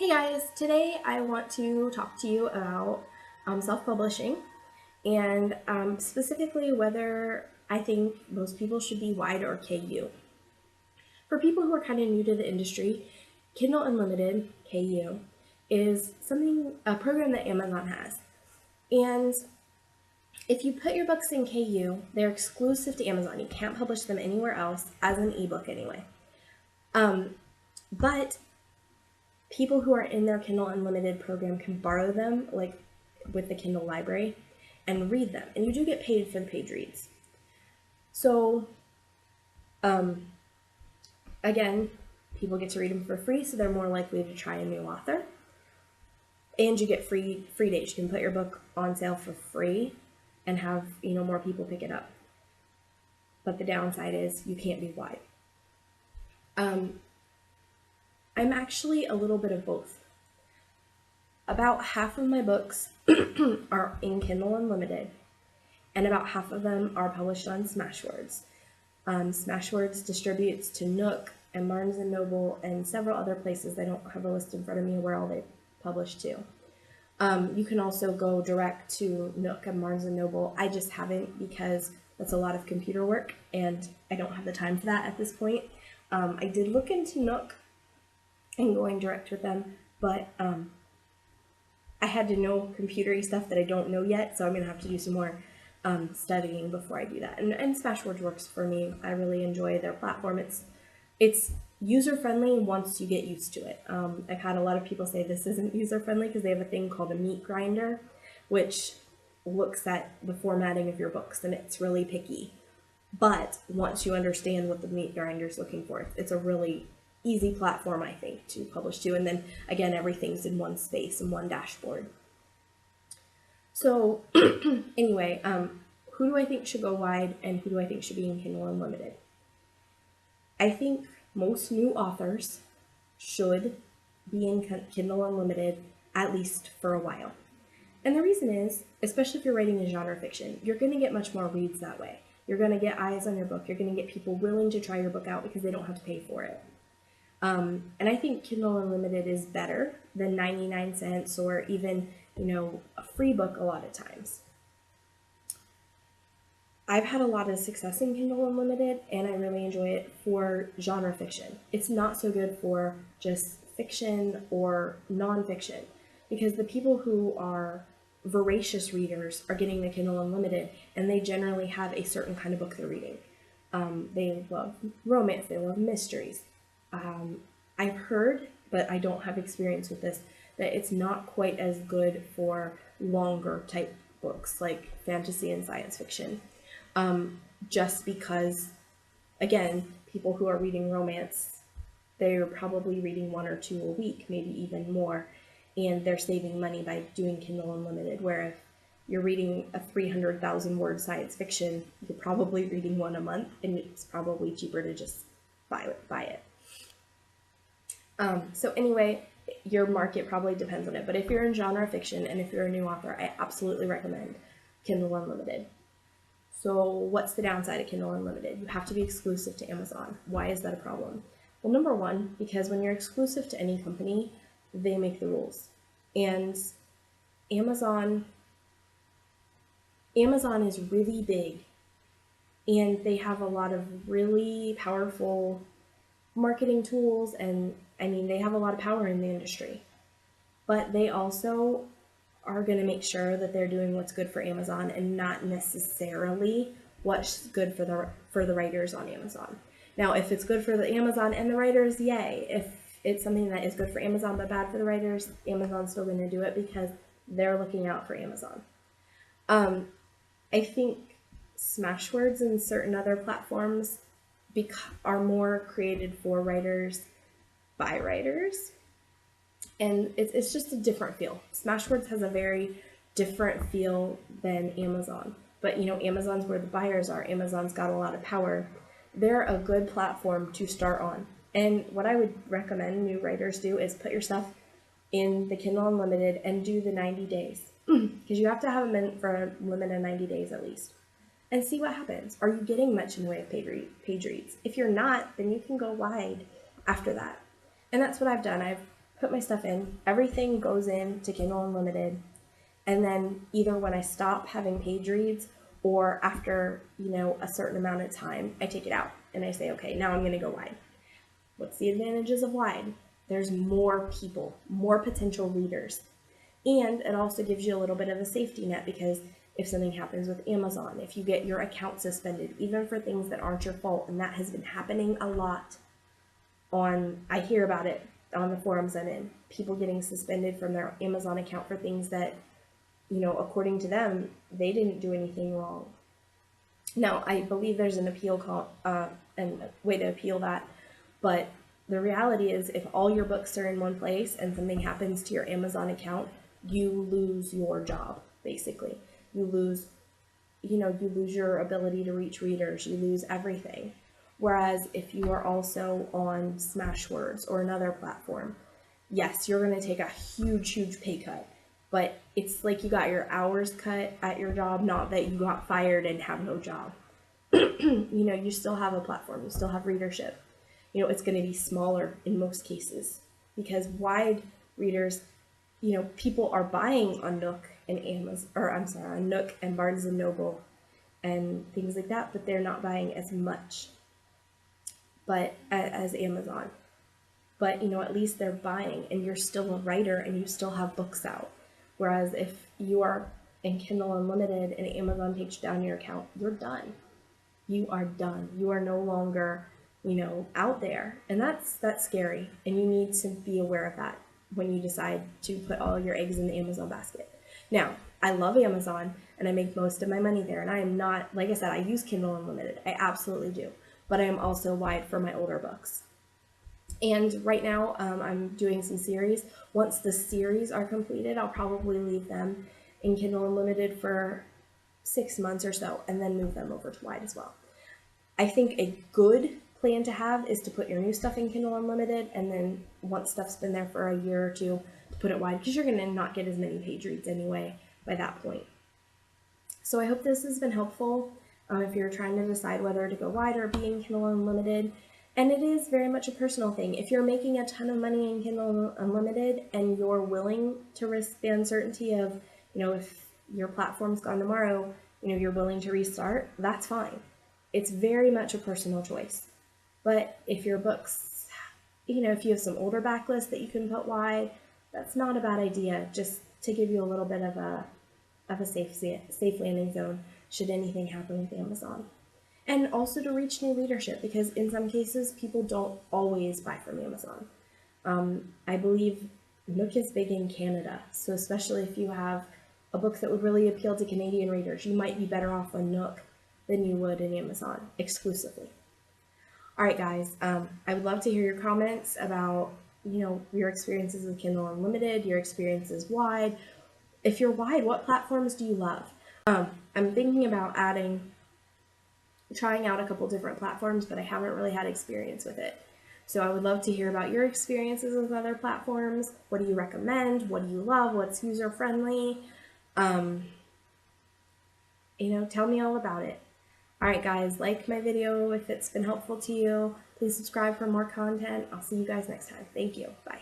Hey guys, today I want to talk to you about self-publishing and specifically whether I think most people should be wide or KU. For people who are kind of new to the industry, Kindle Unlimited, KU, is a program that Amazon has. And if you put your books in KU, they're exclusive to Amazon. You can't publish them anywhere else as an ebook anyway. But people who are in their Kindle Unlimited program can borrow them, like with the Kindle library, and read them. And you do get paid for the page reads. So, again, people get to read them for free, so they're more likely to try a new author. And you get free days. You can put your book on sale for free and have more people pick it up. But the downside is you can't be wide. I'm actually a little bit of both. About half of my books are in Kindle Unlimited, and about half of them are published on Smashwords. Smashwords distributes to Nook and Barnes & Noble and several other places. I don't have a list in front of me where all they publish to. You can also go direct to Nook and Barnes & Noble. I just haven't because that's a lot of computer work and I don't have the time for that at this point. I did look into Nook and going direct with them, but I had to know computery stuff that I don't know yet, so I'm gonna have to do some more studying before I do that. And Smashwords works for me. I really enjoy their platform. It's user friendly once you get used to it. I've had a lot of people say this isn't user friendly because they have a thing called a meat grinder, which looks at the formatting of your books and it's really picky. But once you understand what the meat grinder is looking for, it's a really easy platform, I think, to publish to. And then again, everything's in one space and one dashboard. So anyway, who do I think should go wide and who do I think should be in Kindle Unlimited? I think most new authors should be in Kindle Unlimited at least for a while. And the reason is, especially if you're writing a genre fiction, you're going to get much more reads that way. You're going to get eyes on your book. You're going to get people willing to try your book out because they don't have to pay for it. And I think Kindle Unlimited is better than 99 cents or even, a free book a lot of times. I've had a lot of success in Kindle Unlimited and I really enjoy it for genre fiction. It's not so good for just fiction or nonfiction because the people who are voracious readers are getting the Kindle Unlimited and they generally have a certain kind of book they're reading. They love romance, they love mysteries. I've heard, but I don't have experience with this, that it's not quite as good for longer type books like fantasy and science fiction. Just because, again, people who are reading romance, they're probably reading 1 or 2 a week, maybe even more, and they're saving money by doing Kindle Unlimited, where if you're reading a 300,000 word science fiction, you're probably reading 1 a month, and it's probably cheaper to just buy it. So anyway, your market probably depends on it, but if you're in genre fiction and if you're a new author, I absolutely recommend Kindle Unlimited. So what's the downside of Kindle Unlimited? You have to be exclusive to Amazon. Why is that a problem? Well, number one, because when you're exclusive to any company, they make the rules. And Amazon is really big and they have a lot of really powerful marketing tools and they have a lot of power in the industry. But they also are going to make sure that they're doing what's good for Amazon and not necessarily what's good for the writers on Amazon. Now, if it's good for the Amazon and the writers, yay. If it's something that is good for Amazon but bad for the writers, Amazon's still going to do it because they're looking out for Amazon. I think Smashwords and certain other platforms are more created for writers by writers. And it's just a different feel. Smashwords has a very different feel than Amazon. But Amazon's where the buyers are. Amazon's got a lot of power. They're a good platform to start on. And what I would recommend new writers do is put your stuff in the Kindle Unlimited and do the 90 days. Because you have to have them in for a limit of 90 days at least. And see what happens. Are you getting much in the way of page reads? If you're not, then you can go wide after that. And that's what I've done. I've put my stuff in, everything goes in to Kindle Unlimited, and then either when I stop having page reads or after, a certain amount of time, I take it out and I say, okay, now I'm going to go wide. What's the advantages of wide? There's more people, more potential readers. And it also gives you a little bit of a safety net, because if something happens with Amazon, if you get your account suspended, even for things that aren't your fault, and that has been happening a lot I hear about it on the forums I'm in, people getting suspended from their Amazon account for things that, according to them, they didn't do anything wrong. Now, I believe there's an appeal and a way to appeal that, but the reality is, if all your books are in one place and something happens to your Amazon account, you lose your job, basically. You lose your ability to reach readers, you lose everything. Whereas if you are also on Smashwords or another platform, yes, you're going to take a huge pay cut, but it's like you got your hours cut at your job, not that you got fired and have no job. You still have a platform, you still have readership. It's going to be smaller in most cases, because wide readers, people are buying on Nook and on Nook and Barnes and Noble and things like that, but they're not buying as much, as Amazon. But at least they're buying, and you're still a writer and you still have books out. Whereas if you are in Kindle Unlimited and Amazon takes down your account, you're done. You are done. You are no longer, out there. And that's scary. And you need to be aware of that when you decide to put all your eggs in the Amazon basket. Now, I love Amazon and I make most of my money there. And I am not, like I said, I use Kindle Unlimited. I absolutely do. But I am also wide for my older books. And right now, I'm doing some series. Once the series are completed, I'll probably leave them in Kindle Unlimited for 6 months or so, and then move them over to wide as well. I think a good plan to have is to put your new stuff in Kindle Unlimited, and then once stuff's been there for a year or two, to put it wide, because you're going to not get as many page reads anyway by that point. So I hope this has been helpful if you're trying to decide whether to go wide or be in Kindle Unlimited. And it is very much a personal thing. If you're making a ton of money in Kindle Unlimited and you're willing to risk the uncertainty of, if your platform's gone tomorrow, you're willing to restart, that's fine. It's very much a personal choice. But if your books, if you have some older backlists that you can put wide, that's not a bad idea, just to give you a little bit of a safe landing zone should anything happen with Amazon. And also to reach new readership, because in some cases, people don't always buy from Amazon. I believe Nook is big in Canada, so especially if you have a book that would really appeal to Canadian readers, you might be better off on Nook than you would in Amazon exclusively. All right, guys, I would love to hear your comments about, your experiences with Kindle Unlimited, your experiences wide. If you're wide, what platforms do you love? I'm thinking about trying out a couple different platforms, but I haven't really had experience with it. So I would love to hear about your experiences with other platforms. What do you recommend? What do you love? What's user friendly? Tell me all about it. All right, guys, like my video if it's been helpful to you. Please subscribe for more content. I'll see you guys next time. Thank you. Bye.